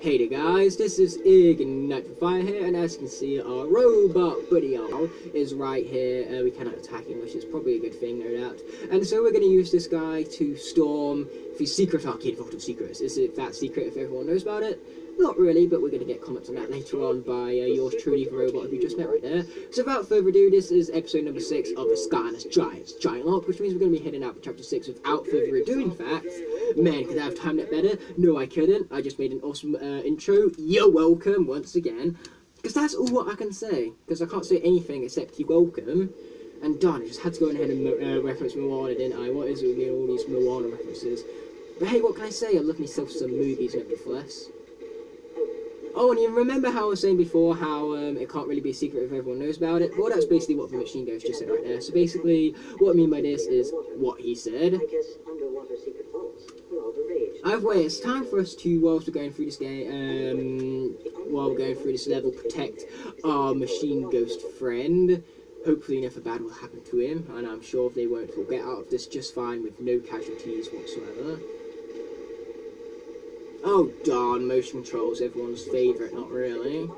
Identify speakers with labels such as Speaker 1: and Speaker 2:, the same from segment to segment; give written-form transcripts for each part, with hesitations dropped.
Speaker 1: Hey there guys, this is Ignite for Fire here, and as you can see, our robot buddy is right here. We cannot attack him, which is probably a good thing, no doubt. And so we're going to use this guy to storm the secret arcade vault of secrets. Is it that secret if everyone knows about it? Not really, but we're going to get comments on that later on by yours truly, the robot who you just met right there. So without further ado, this is episode number 6 of the Skylanders Giant Locke, which means we're going to be heading out for chapter 6 without further ado. In fact, man, could I have timed it better? No, I couldn't. I just made an awesome intro. You're welcome once again. Because that's all what I can say. Because I can't say anything except you're welcome. And darn, I just had to go ahead and reference Moana, didn't I? What is it with me and all these Moana references? But hey, what can I say? I love myself some movies nevertheless. Oh, and you remember how I was saying before how it can't really be a secret if everyone knows about it? Well, that's basically what the Machine Ghost just said right there. So basically, what I mean by this is what he said. Either way, it's time for us to, whilst we're going through this game, while we're going through this level, protect our Machine Ghost friend. Hopefully nothing bad will happen to him, and I'm sure they won't. We'll get out of this just fine with no casualties whatsoever. Oh darn, motion controls, everyone's favourite, not really.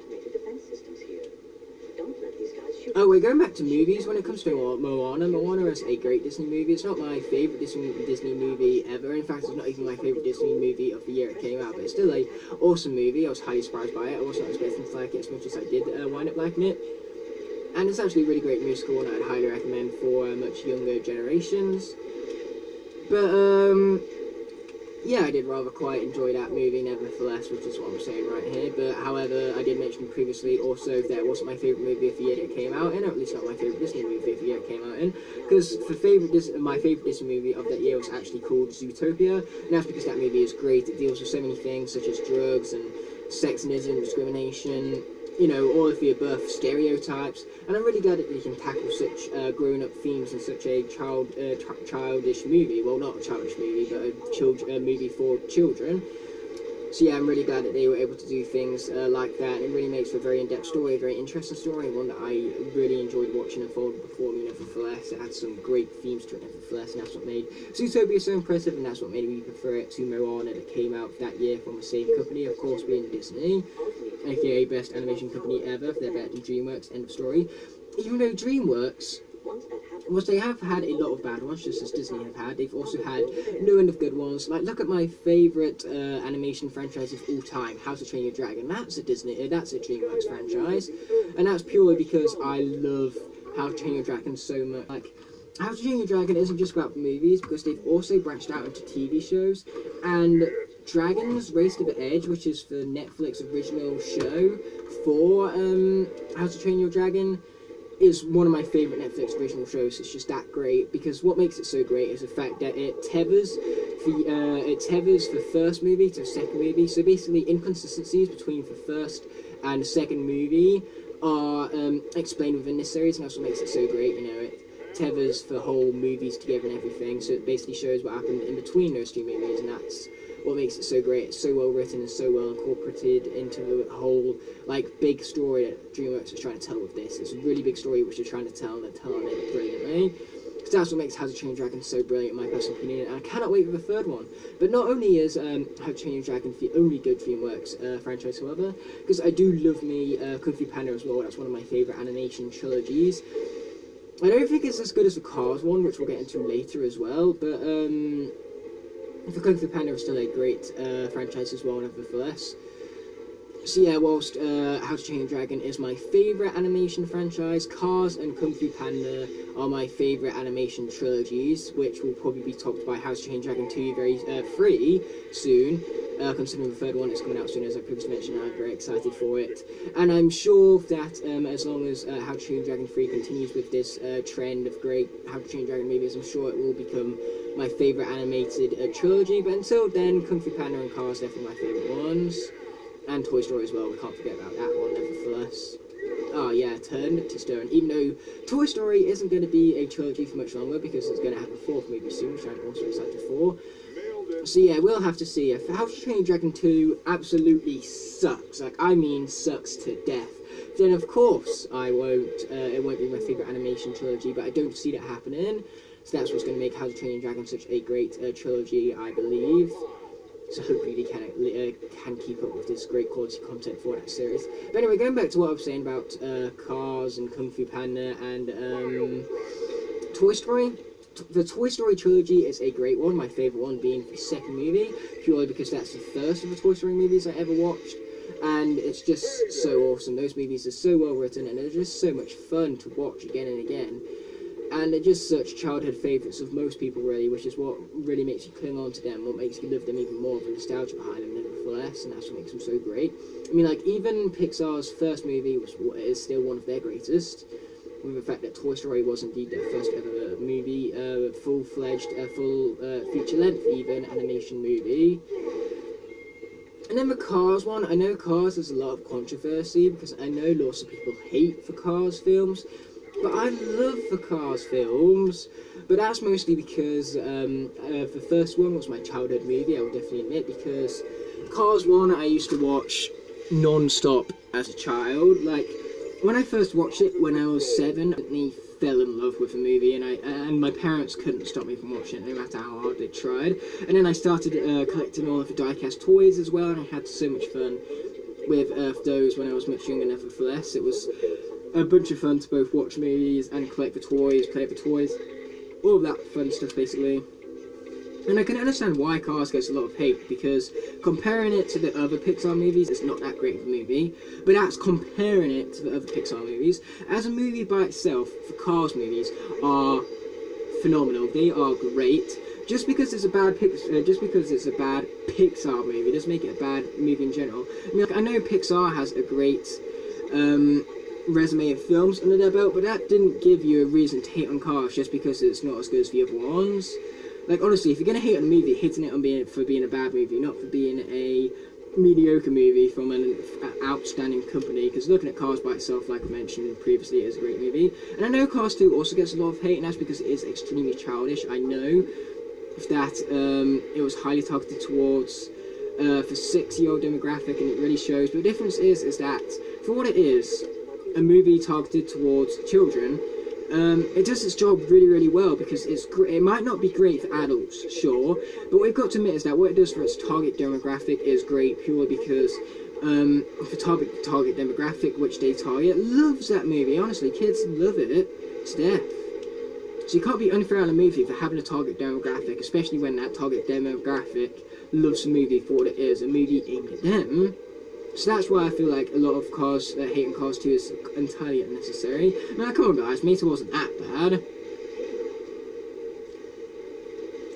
Speaker 1: Oh, we're going back to movies. When it comes to Moana, Moana is a great Disney movie. It's not my favourite Disney movie ever. In fact, it's not even my favourite Disney movie of the year it came out, but it's still an awesome movie. I was highly surprised by it. I was not expecting to like it as much as I did wind up liking it. And it's actually a really great musical, and I'd highly recommend for much younger generations. But, yeah, I did rather quite enjoy that movie, nevertheless, which is what I'm saying right here. But, however, I did mention previously also that it wasn't my favourite movie of the year that it came out in, or at least not my favourite Disney movie of the year it came out in. Because my favourite Disney movie of that year was actually called Zootopia, and that's because that movie is great. It deals with so many things, such as drugs and sexism, discrimination, you know, all of the above stereotypes, and I'm really glad that they can tackle such grown-up themes in such a childish movie. Well, not a childish movie, but a movie for children. So yeah, I'm really glad that they were able to do things like that, and it really makes for a very in-depth story, a very interesting story, and one that I really enjoyed watching unfold before me, nevertheless. It had some great themes to it, nevertheless, and that's what made Zootopia so impressive, and that's what made me prefer it to Moana that came out that year from the same company, of course, being Disney, aka best animation company ever. They're better than DreamWorks, end of story. Even though DreamWorks, whilst they have had a lot of bad ones, just as Disney have had, they've also had no end of good ones. Like, look at my favourite animation franchise of all time, How to Train Your Dragon. That's a DreamWorks franchise, and that's purely because I love How to Train Your Dragon so much. Like, How to Train Your Dragon isn't just about movies, because they've also branched out into TV shows, and Dragons Race to the Edge, which is the Netflix original show for How to Train Your Dragon, is one of my favourite Netflix original shows. It's just that great, because what makes it so great is the fact that it tethers the first movie to the second movie. So basically, inconsistencies between the first and the second movie are explained within this series, and that's what makes it so great. You know, it tethers the whole movies together and everything, so it basically shows what happened in between those two movies, and that's what makes it so great. It's so well written and so well incorporated into the whole, like, big story that DreamWorks is trying to tell with this. It's a really big story which they're trying to tell, and they're telling it brilliantly. Because that's what makes How to Train Your Dragon so brilliant, in my personal opinion, and I cannot wait for the third one. But not only is How to Train Your Dragon the only good DreamWorks franchise, however, because I do love me Kung Fu Panda as well. That's one of my favourite animation trilogies. I don't think it's as good as the Cars one, which we'll get into later as well, but the Kung Fu Panda is still a great franchise as well, nevertheless. So yeah, whilst How to Train Your Dragon is my favourite animation franchise, Cars and Kung Fu Panda are my favourite animation trilogies, which will probably be topped by How to Train Your Dragon 2 very soon. Considering the third one is coming out soon, as I previously mentioned, I'm very excited for it. And I'm sure that as long as How to Train Your Dragon 3 continues with this trend of great How to Train Your Dragon movies, I'm sure it will become my favourite animated trilogy. But until then, Kung Fu Panda and Cars are definitely my favourite ones. And Toy Story as well, we can't forget about that one, nevertheless. Oh yeah, Turned to Stone. Even though Toy Story isn't going to be a trilogy for much longer, because it's going to have a fourth movie soon, which I'm also excited for. So yeah, we'll have to see. If How to Train Your Dragon 2 absolutely sucks, like, I mean sucks to death, then of course it won't be my favourite animation trilogy, but I don't see that happening. So that's what's going to make How to Train Your Dragon such a great trilogy, I believe. So hopefully they can keep up with this great quality content for that series. But anyway, going back to what I was saying about Cars and Kung Fu Panda and Toy Story. The Toy Story trilogy is a great one, my favourite one being the second movie, purely because that's the first of the Toy Story movies I ever watched, and it's just so awesome. Those movies are so well written, and they're just so much fun to watch again and again, and they're just such childhood favourites of most people, really, which is what really makes you cling on to them, what makes you love them even more, the nostalgia behind them, nevertheless, and that's what makes them so great. I mean, like, even Pixar's first movie is still one of their greatest, with the fact that Toy Story was indeed their first ever movie, full-fledged, full feature-length even, animation movie. And then the Cars one, I know Cars has a lot of controversy, because I know lots of people hate the Cars films, but I love the Cars films, but that's mostly because the first one was my childhood movie, I would definitely admit, because Cars 1 I used to watch non-stop as a child. Like, when I first watched it when I was 7, I fell in love with the movie, and my parents couldn't stop me from watching it no matter how hard they tried. And then I started collecting all of the die-cast toys as well, and I had so much fun with those when I was much younger. Nevertheless, it was a bunch of fun to both watch movies and collect the toys, play with the toys, all of that fun stuff basically. And I can understand why Cars gets a lot of hate, because comparing it to the other Pixar movies, it's not that great of a movie, but that's comparing it to the other Pixar movies. As a movie by itself, the Cars movies are phenomenal. They are great. Just because it's a bad Pixar movie doesn't make it a bad movie in general. I mean, like, I know Pixar has a great resume of films under their belt, but that didn't give you a reason to hate on Cars just because it's not as good as the other ones. Like, honestly, if you're going to hate on a movie, hating it on for being a bad movie, not for being a mediocre movie from an outstanding company, because looking at Cars by itself, like I mentioned previously, it is a great movie. And I know Cars 2 also gets a lot of hate, and that's because it is extremely childish. I know that it was highly targeted towards the 6-year-old demographic, and it really shows. But the difference is that, for what it is, a movie targeted towards children, it does its job really, really well, because it might not be great for adults, sure, but what we've got to admit is that what it does for its target demographic is great, purely because the target demographic which they target loves that movie. Honestly, kids love it to death. So you can't be unfair on a movie for having a target demographic, especially when that target demographic loves the movie for what it is, a movie aimed at them. So that's why I feel like a lot of hating Cars 2 is entirely unnecessary. Now, come on guys, Meta wasn't that bad.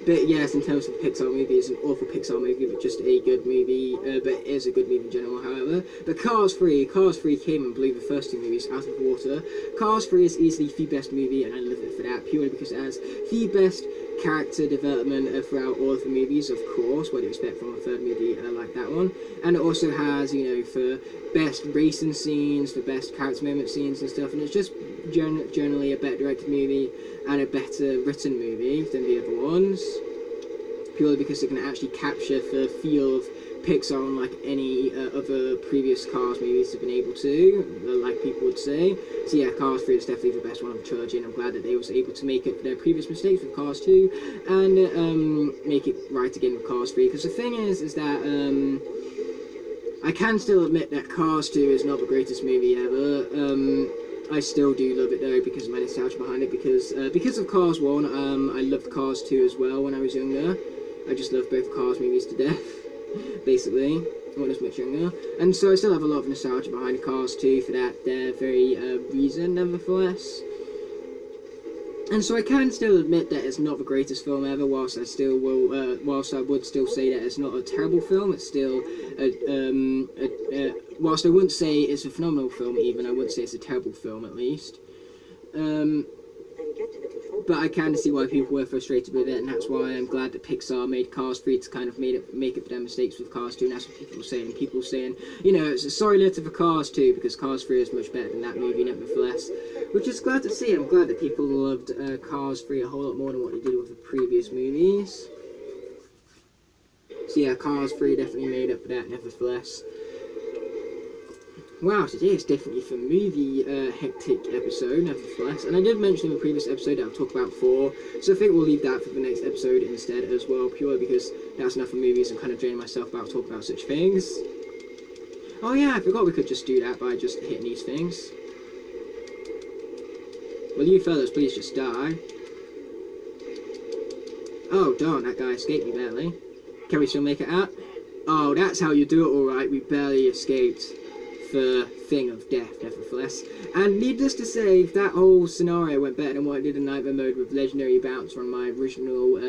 Speaker 1: But yes, in terms of Pixar movie, it's an awful Pixar movie, but just a good movie, but it is a good movie in general, however. But Cars 3 came and blew the first 2 movies out of the water. Cars 3 is easily the best movie, and I love it for that, purely because it has the best character development throughout all of the movies, of course, what do you expect from a third movie like that one. And it also has, you know, for best racing scenes, for best character moment scenes and stuff, and it's just generally a better directed movie and a better written movie than the other ones, purely because it can actually capture the feel of Pixar unlike any other previous Cars movies have been able to, like people would say. So yeah, Cars 3 is definitely the best one of the trilogy, and I'm glad that they was able to make up for their previous mistakes with Cars 2, and make it right again with Cars 3, because the thing is that, I can still admit that Cars 2 is not the greatest movie ever. I still do love it though, because of my nostalgia behind it, because of Cars 1, I loved Cars 2 as well when I was younger. I just love both Cars movies to death, basically, when I was much younger. And so I still have a lot of nostalgia behind Cars 2 for that very reason, nevertheless. And so I can still admit that it's not the greatest film ever, whilst I would still say that it's not a terrible film. It's still, whilst I wouldn't say it's a phenomenal film even, I wouldn't say it's a terrible film at least. But I can see why people were frustrated with it, and that's why I'm glad that Pixar made Cars 3 to kind of make up for their mistakes with Cars 2, and that's what people were saying. People were saying, you know, it's a sorry letter for Cars 2, because Cars 3 is much better than that movie, nevertheless. Which is glad to see. I'm glad that people loved Cars 3 a whole lot more than what they did with the previous movies. So yeah, Cars 3 definitely made up for that, nevertheless. Wow, today is definitely for movie hectic episode, nevertheless. And I did mention in the previous episode that I'll talk about 4, so I think we'll leave that for the next episode instead as well, purely because that's enough for movies. I'm kind of draining myself about talking about such things. Oh yeah, I forgot we could just do that by just hitting these things. Will you fellas please just die? Oh darn, that guy escaped me barely. Can we still make it out? Oh, that's how you do it, alright. We barely escaped the thing of death, nevertheless. And needless to say, that whole scenario went better than what I did in Nightmare mode with Legendary Bouncer on my original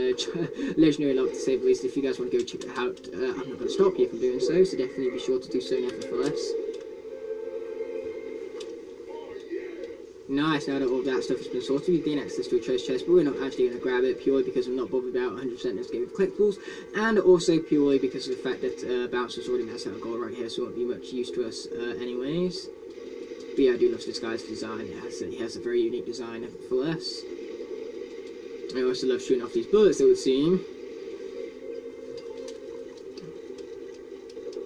Speaker 1: Legendary Locke, to say the least. If you guys want to go check it out, I'm not going to stop you from doing so, so definitely be sure to do so, nevertheless. Nice, now that all that stuff has been sorted, we gain access to a treasure chest, but we're not actually going to grab it purely because I'm not bothered about 100% this game with collectibles, and also purely because of the fact that Bouncer's already maxed out a goal right here, so it won't be much use to us anyways. But yeah, I do love this guy's design. He has a very unique design, nevertheless. I also love shooting off these bullets, it would seem.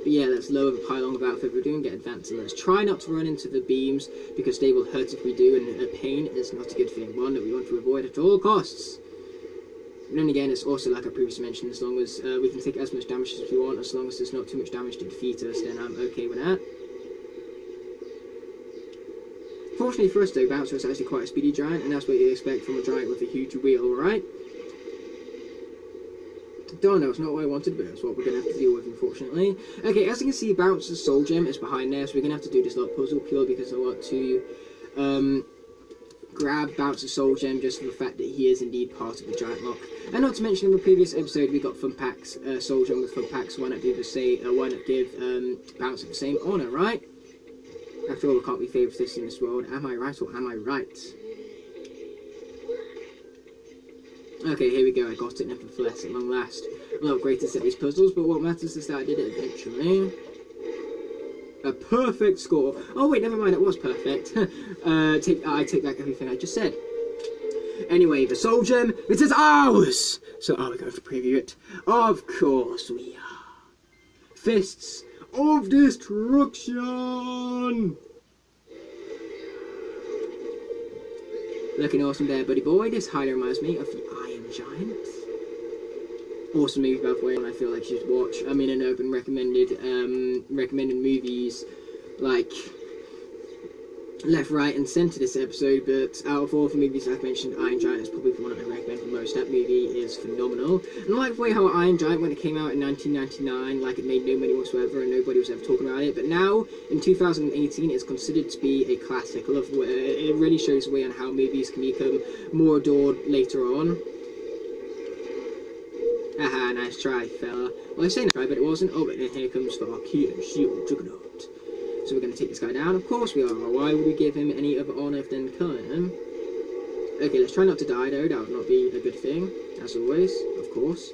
Speaker 1: But yeah, let's lower the pylon without further ado and get advanced. And let's try not to run into the beams, because they will hurt if we do, and pain is not a good thing. One that we want to avoid at all costs. And then again, it's also like I previously mentioned, as long as we can take as much damage as we want, as long as there's not too much damage to defeat us, then I'm okay with that. Fortunately for us though, Bouncer is actually quite a speedy giant, and that's what you'd expect from a giant with a huge wheel, right? Darn, that was not what I wanted, but that's what we're going to have to deal with, unfortunately. Okay, as you can see, Bouncer's soul gem is behind there, so we're going to have to do this little puzzle purely because I want to grab Bouncer's soul gem just for the fact that he is indeed part of the giant lock. And not to mention, in the previous episode, we got Fun Pack's soul gem with Fun Pack's. Why not give Bouncer the same honour, right? After all, we can't be favourites in this world. Am I right or am I right? Okay, here we go. I got it, nevertheless, at long last. I'm not great to set these puzzles, but what matters is that I did it eventually. A perfect score. Oh wait, never mind. It was perfect. I take back everything I just said. Anyway, the soul gem, it is ours. So are we going to preview it? Of course we are. Fists of Destruction. Looking awesome there, buddy boy. This highly reminds me of the Iron Giant. Awesome movie, by the way, and I feel like you should watch. I mean, an open recommended movies like left, right, and centre this episode. But out of all the movies I've mentioned, Iron Giant is probably the one I recommend the most. That movie is phenomenal. And like the way how Iron Giant, when it came out in 1999, like it made no money whatsoever, and nobody was ever talking about it. But now, in 2018, it's considered to be a classic. I love the way it really shows the way on how movies can become more adored later on. Haha, nice try, fella. Well, I say nice try, but it wasn't. Oh, but then here comes the Arcade Shield Juggernaut. So we're going to take this guy down. Of course we are. Why would we give him any other honour than killing him? Okay, let's try not to die, though. That would not be a good thing. As always, of course.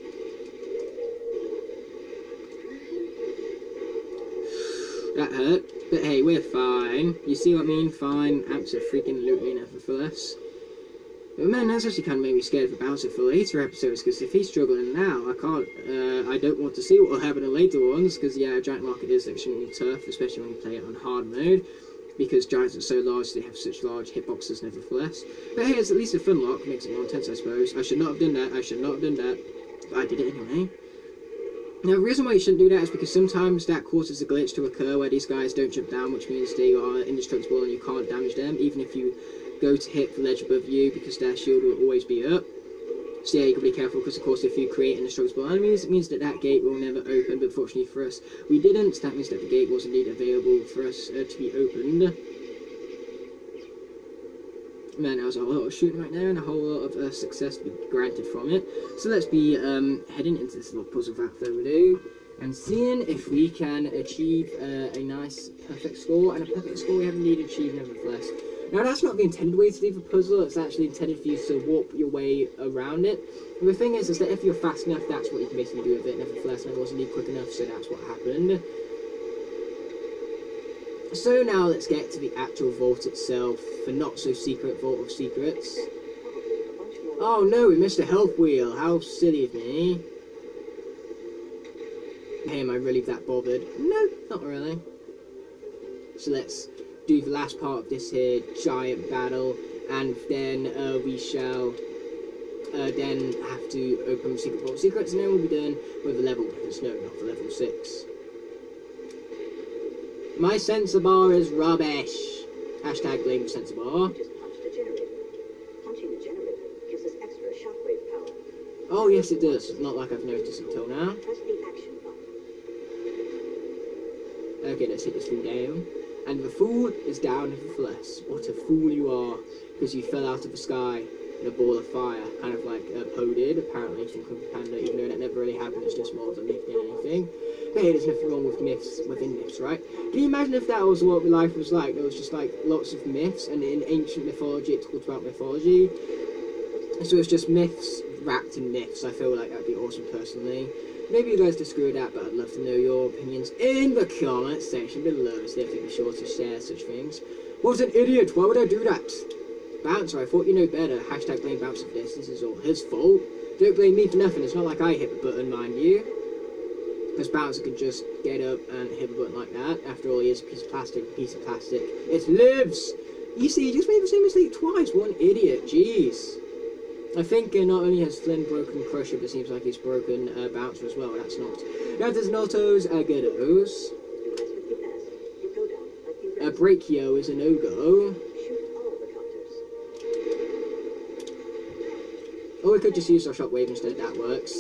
Speaker 1: That hurt. But hey, we're fine. You see what I mean? Fine. Abso-freaking-lutely, nevertheless. But man, that's actually kind of made me scared for Bouncer for later episodes, because if he's struggling now, I don't want to see what will happen in later ones, because yeah, Giant Market is extremely tough, especially when you play it on hard mode, because giants are so large, they have such large hitboxes nevertheless. But hey, it's at least a fun lock, makes it more intense I suppose. I should not have done that, but I did it anyway. Now, the reason why you shouldn't do that is because sometimes that causes a glitch to occur where these guys don't jump down, which means they are indestructible and you can't damage them, even if you go to hit the ledge above you, because their shield will always be up. So yeah, you can be careful, because of course if you create indestructible enemies, it means that that gate will never open, but fortunately for us, we didn't. That means that the gate was indeed available for us to be opened. Man, there was a lot of shooting right there, and a whole lot of success to be granted from it. So let's be heading into this little puzzle without further ado, and seeing if we can achieve a nice perfect score, and a perfect score we have indeed achieved nevertheless. Now that's not the intended way to do the puzzle, it's actually intended for you to warp your way around it. And the thing is that if you're fast enough, that's what you can basically do with it, nevertheless, and I wasn't indeed quick enough, so that's what happened. So now let's get to the actual vault itself, the not-so-secret Vault of Secrets. Oh no, we missed a health wheel, how silly of me. Hey, am I really that bothered? No, not really. So let's do the last part of this here giant battle, and then we shall then have to open Secret Vault Secrets, and then we'll be done with the level, because no, not for level 6. My sensor bar is rubbish. Hashtag blame the sensor bar.
Speaker 2: Just punch the generator. Punching the generator gives us extra shockwave power.
Speaker 1: Oh yes it does, not like I've noticed until now.
Speaker 2: Press the action button.
Speaker 1: Okay, let's hit this fool down. And the fool is down nevertheless. What a fool you are, because you fell out of the sky in a ball of fire, kind of like Poe did, apparently, from Kung Fu Panda, even though that never really happened, it's just more of a myth than anything. Hey, there's nothing wrong with myths within myths, right? Can you imagine if that was what life was like? There was just like lots of myths, and in ancient mythology it talked about mythology. So it's just myths wrapped in myths. I feel like that'd be awesome personally. Maybe you guys disagree with that, but I'd love to know your opinions in the comment section below, so definitely be sure to share such things. What an idiot! Why would I do that? Bouncer, I thought you know better. Hashtag blame Bouncer for this. This is all his fault. Don't blame me for nothing. It's not like I hit the button, mind you. Because Bouncer could just get up and hit the button like that. After all, he is a piece of plastic. It lives! You see, he just made the same mistake twice. What an idiot. Jeez. I think not only has Flynn broken Crusher, but it seems like he's broken Bouncer as well. That's not. That does notos goodos. Brachio is a no-go. Or we could just use our shockwave instead, that works.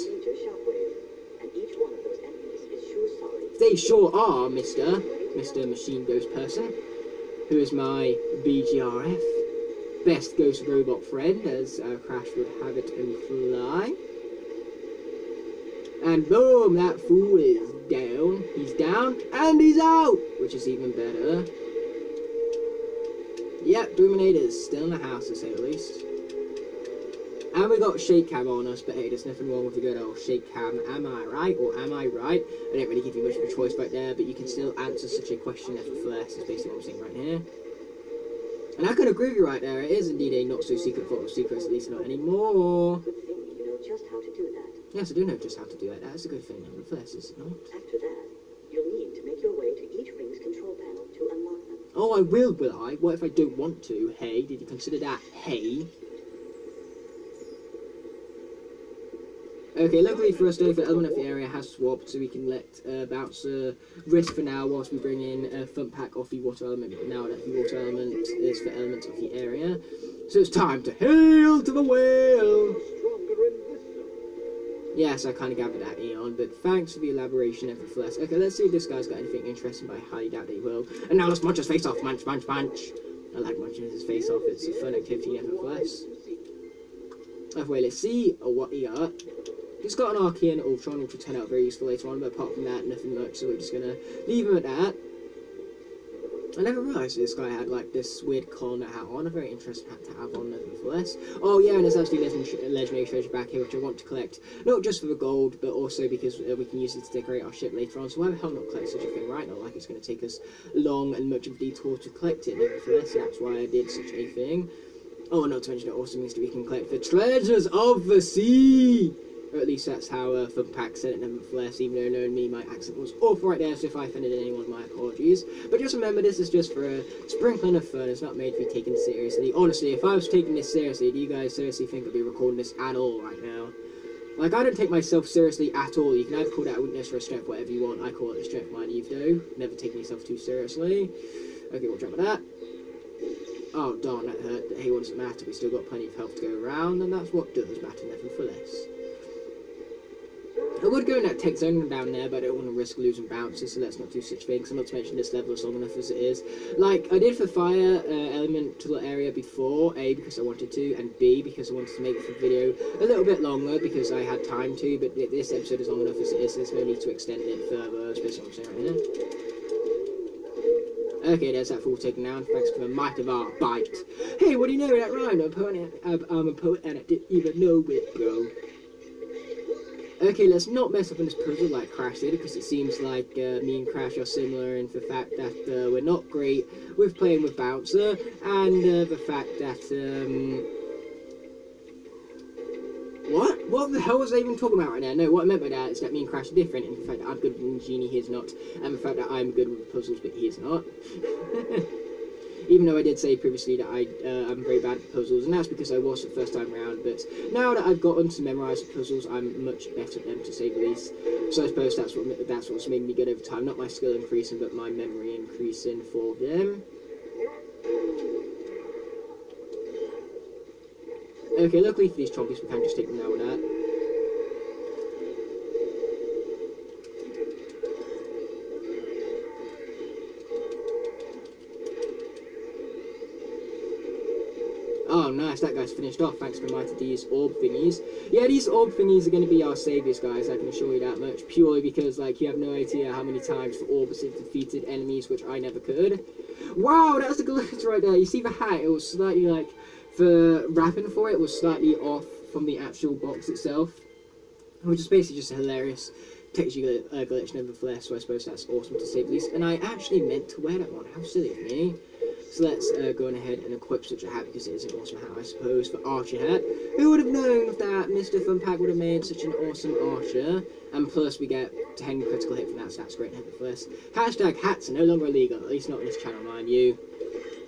Speaker 1: They sure are, Mr. Machine Ghost person, who is my BGRF, best ghost robot friend, as Crash would have it imply. And boom, that fool is down. He's down, and he's out, which is even better. Yep, Boominator's still in the house, to say the least. And we got Shake Cam on us, but hey, there's nothing wrong with a good old Shake Cam. Am I right, or am I right? I don't really give you much of a choice right there, but you can still answer such a question nevertheless, is basically what I'm saying right here. And I could agree with you right there, it is indeed a not-so-secret Vault of Secrets, at least not anymore.
Speaker 2: Good thing you know just how to do that.
Speaker 1: Yes, I do know just how to do that. That is a good thing, nevertheless, is it not?
Speaker 2: After that, you'll need to make your way to each ring's control panel to unlock them.
Speaker 1: Oh, I will I? What if I don't want to? Hey, did you consider that? Hey? Okay, luckily for us though, the element of the area has swapped, so we can let Bouncer rest for now whilst we bring in Fun Pack off the water element, now that the water element is the element of the area. So it's time to hail to the whale! Yes, I kind of gathered that, Eon, but thanks for the elaboration nevertheless. Okay, let's see if this guy's got anything interesting, but I highly doubt that he will. And now let's munch his face off, munch, munch, munch! I like munching his face off, it's a fun activity nevertheless. Anyway, let's see what he got. He's got an Archean Ultron, which will turn out very useful later on, but apart from that, nothing much, so we're just going to leave him at that. I never realised this guy had, like, this weird collar hat on, a very interesting hat to have on, nevertheless. Oh yeah, and there's actually legendary treasure back here, which I want to collect, not just for the gold, but also because we can use it to decorate our ship later on, so why the hell not collect such a thing, right? Not like it's going to take us long and much of a detour to collect it, nevertheless, and that's why I did such a thing. Oh, not to mention it also means that we can collect the treasures of the sea! Or at least that's how Fun Pack said it nevertheless, even though knowing me, my accent was awful right there, so if I offended anyone, my apologies. But just remember, this is just for a sprinkling of fun, it's not made to be taken seriously. Honestly, if I was taking this seriously, do you guys seriously think I'd be recording this at all right now? Like, I don't take myself seriously at all. You can either call that a weakness or a strength, whatever you want. I call it a strength, mind you, though. Never taking yourself too seriously. Okay, watch out for that. Oh, darn, that hurt. Hey, what does it matter? We still got plenty of health to go around, and that's what does matter, nevertheless. I would go in that tech zone down there, but I don't want to risk losing bounces, so let's not do such things. I'm not to mention this level is long enough as it is. Like, I did for fire elemental area before, A, because I wanted to, and B, because I wanted to make the video a little bit longer, because I had time to, but this episode is long enough as it is, so there's no need to extend it further, especially what I'm saying right here. Okay, there's that fool taken down, thanks for the might of our bite. Hey, what do you know, that rhyme? I'm a poet and I didn't even know it, bro. Okay, let's not mess up in this puzzle like Crash did, because it seems like me and Crash are similar in the fact that we're not great with playing with Bouncer, and the fact that, What the hell was I even talking about right now? No, what I meant by that is that me and Crash are different, and the fact that I'm good with Genie, he is not, and the fact that I'm good with puzzles, but he is not. Even though I did say previously that I'm very bad at puzzles, and that's because I was the first time round, but now that I've gotten to memorise the puzzles, I'm much better at them, to say the least. So I suppose that's what's made me good over time. Not my skill increasing, but my memory increasing for them. Okay, luckily for these chompies, we can just take them now with that. Oh, nice, that guy's finished off, thanks to Mighty D's orb thingies. Yeah, these orb thingies are going to be our saviours, guys, I can assure you that much. Purely because, like, you have no idea how many times the orbs have defeated enemies, which I never could. Wow, that's a glitch right there. You see the hat, it was slightly, like, the wrapping for it was slightly off from the actual box itself. Which is basically just a hilarious texture glitch nevertheless, so I suppose that's awesome to say the least. And I actually meant to wear that one, how silly of me. So let's go on ahead and equip such a hat, because it is an awesome hat, I suppose, for Archer hat. Who would have known that Mr. Funpack would have made such an awesome Archer? And plus we get 10 critical hit from that, so that's great nevertheless. Hashtag hats are no longer illegal, at least not on this channel, mind you.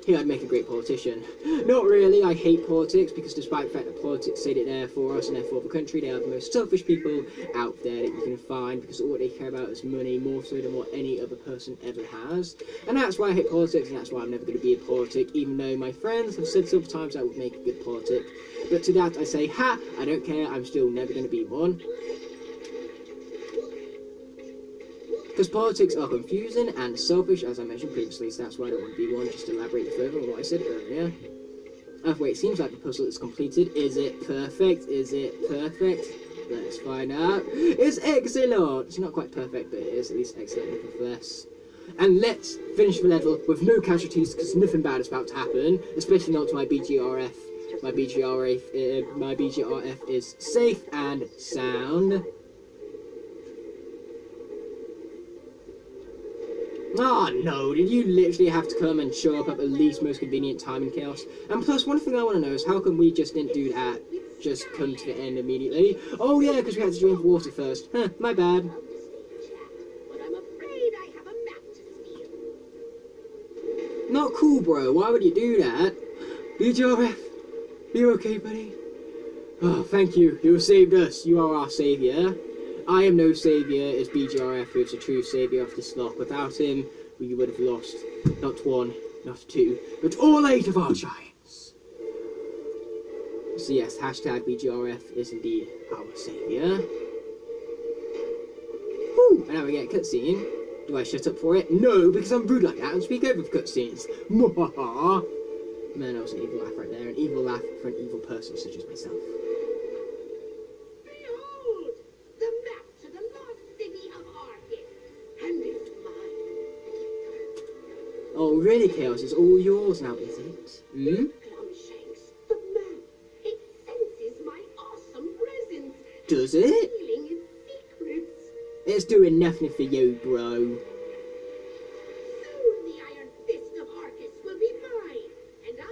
Speaker 1: Here I'd make a great politician. Not really, I hate politics, because despite the fact that politics say it there for us and therefore the country, they are the most selfish people out there that you can find, because all they care about is money, more so than what any other person ever has. And that's why I hate politics, and that's why I'm never going to be a politic, even though my friends have said several times I would make a good politic. But to that I say, ha, I don't care, I'm still never going to be one. Because politics are confusing and selfish, as I mentioned previously, so that's why I don't want to be one. Just to elaborate further on what I said earlier. Oh, wait, seems like the puzzle is completed. Is it perfect? Is it perfect? Let's find out. It's excellent! It's not quite perfect, but it is at least excellent nevertheless. And let's finish the level with no casualties, because nothing bad is about to happen, especially not to my BGRF. My BGRF is safe and sound. Ah, no, did you literally have to come and show up at the least most convenient time in Chaos? And plus, one thing I want to know is how come we just didn't do that, just come to the end immediately? Oh yeah, because we had to drink water first. Huh, my bad.
Speaker 2: But I'm afraid I have a map to steal.
Speaker 1: Not cool, bro, why would you do that? BGRF, you okay, buddy? Oh, thank you, you saved us, you are our saviour. I am no saviour, it's BGRF who is the true saviour of this Locke. Without him, we would have lost not one, not two, but all 8 of our giants. So yes, hashtag BGRF is indeed our saviour. Whew, and now we get a cutscene. Do I shut up for it? No, because I'm rude like that and speak over cutscenes. Mwahaha. Man, that was an evil laugh right there. An evil laugh for an evil person such as myself. Oh, really, Chaos? It's all yours now, is it? Hmm?
Speaker 2: Glumshanks, the map. It senses my awesome presence.
Speaker 1: Does it?
Speaker 2: Stealing its secrets.
Speaker 1: It's doing nothing for you, bro.
Speaker 2: Soon the iron fist of Arcus will be mine, and I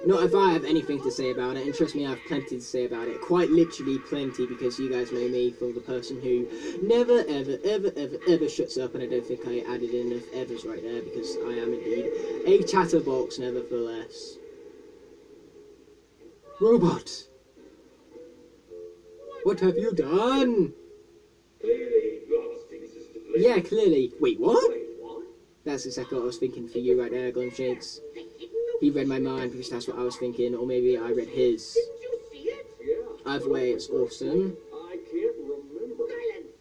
Speaker 2: will...
Speaker 1: Not if I have anything to say about it, and trust me, I have plenty to say about it. Quite literally plenty, because you guys know me for the person who never, ever, ever, ever, ever shuts up, and I don't think I added enough evers right there, because I am indeed a chatterbox, nevertheless. Robot! What have you done?
Speaker 3: Clearly, Locke thinks it's the blame.
Speaker 1: Yeah, clearly. Wait, what?
Speaker 3: Wait, what?
Speaker 1: That's exactly what I was thinking for you right there, Glumshakes. He read my mind because that's what I was thinking, or maybe I read his.
Speaker 2: Didn't you see it?
Speaker 3: Yeah.
Speaker 1: Either way, it's awesome.
Speaker 3: I can't remember.
Speaker 2: Silence.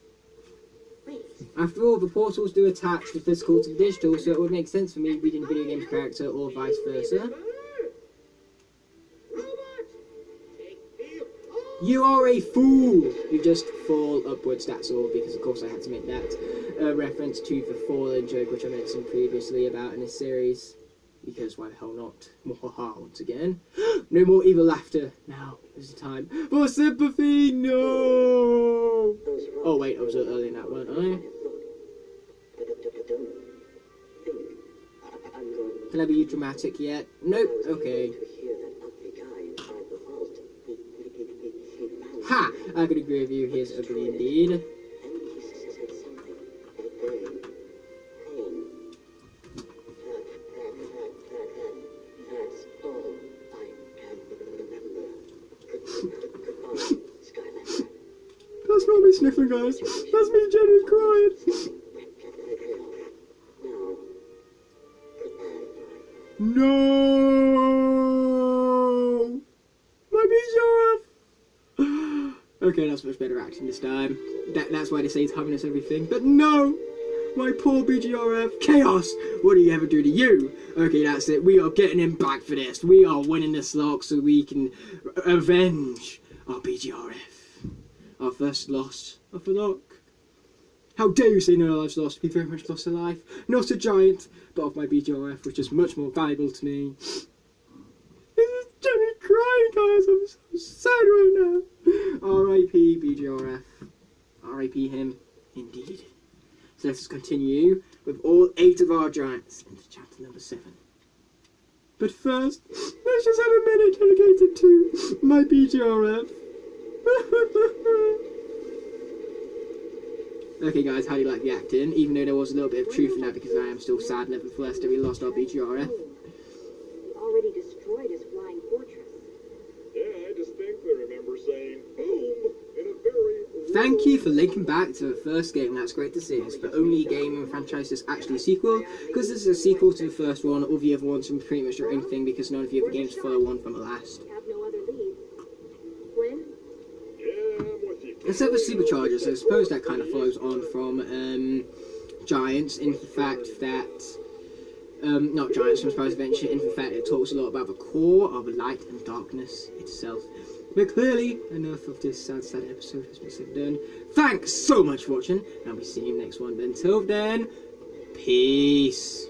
Speaker 2: Wait.
Speaker 1: After all, the portals do attach the physical to the digital, so it would make sense for me reading a video game's character or vice versa.
Speaker 2: Robot, take me home.
Speaker 1: You are a fool! You just fall upwards, that's all, because of course I had to make that reference to the fallen joke, which I mentioned previously about in this series. Because why the hell not? Mwahaha, once again. No more evil laughter. Now is the time for sympathy. No! Oh wait, I was early in that, weren't I? Can I be dramatic yet? Nope. Okay. Ha! I could agree with you. He is ugly indeed. sniffling, guys. That's me, Jenny, crying. No! My BGRF! Okay, that's much better acting this time. That's why they say it's happiness everything. But no! My poor BGRF. Chaos! What do you ever do to you? Okay, that's it. We are getting him back for this. We are winning this Locke so we can avenge our BGRF. Our first loss of the Locke. How dare you say no lives lost? We very much lost a life. Not a giant, but of my BGRF, which is much more valuable to me. This is Jenny crying, guys. I'm so sad right now. R.I.P. BGRF. R.I.P. him, indeed. So let us continue with all 8 of our giants into chapter number 7. But first, let's just have a minute dedicated to my BGRF. Okay guys, how do you like the acting? Even though there was a little bit of truth in that because I am still sad nevertheless that we lost our BGRF.
Speaker 2: We already destroyed his flying fortress.
Speaker 3: Yeah, I distinctly remember saying boom in a very...
Speaker 1: Thank you for linking back to the first game. That's great to see. It's the only game in the franchise that's actually a sequel, because this is a sequel to the first one. All the other ones are pretty much their own thing because none of the other games follow on from the last.
Speaker 2: Have no other lead. Flynn?
Speaker 3: Yeah, I'm with you.
Speaker 1: Except for Superchargers, I suppose that kind of follows on from Giants in the fact that... not Giants, from Spice Adventure, in the fact it talks a lot about the core of light and darkness itself. But clearly, enough of this sad episode has been said and done. Thanks so much for watching, and I'll be seeing you next one. But until then, peace.